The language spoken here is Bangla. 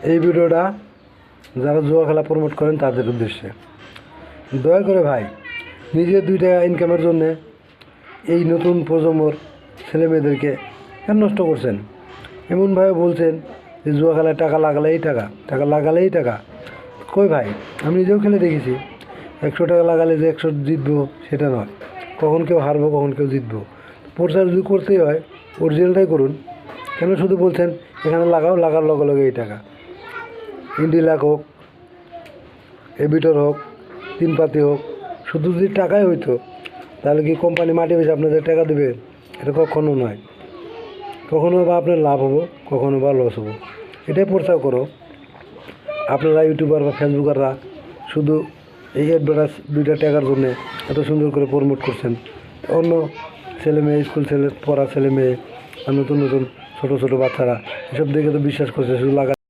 এই ভিডিওটা যারা জুয়া খেলা প্রমোট করেন তাদের উদ্দেশ্যে। দয়া করে ভাই, নিজের 2 টাকা ইনকামের জন্যে এই নতুন প্রজন্মর ছেলেমেয়েদেরকে কেন নষ্ট করছেন? এমনভাবে বলছেন যে জুয়া খেলায় টাকা লাগালেই টাকা। কই ভাই, আমি নিজেও খেলে দেখেছি। 100 টাকা লাগালে যে 100 জিতবো সেটা নয়, কখন কেউ হারবো কখন কেউ জিতবো। প্রচার যদি করতেই হয় অরিজিনালটাই করুন। কেন শুধু বলছেন এখানে লাগার লগে লগে এই টাকা? ইন্ডিলাক হোক, এবিটর হোক, 3 পাতি হোক, শুধু যদি টাকাই হইতো তাহলে কি কোম্পানি মাটি বেশি আপনাদের টাকা দেবে? এটা কখনো নয়। কখনো বা আপনার লাভ হবো, কখনো বা লস হবো। এটাই প্রচার করো। আপনারা ইউটিউবার বা ফেসবুকাররা শুধু এই অ্যাডভার্টাইজ 2টা টাকার জন্যে এত সুন্দর করে প্রমোট করছেন। অন্য ছেলেমেয়ে, স্কুল পড়া ছেলেমেয়ে আর নতুন ছোটো বাচ্চারা এসব দেখে তো বিশ্বাস করছে শুধু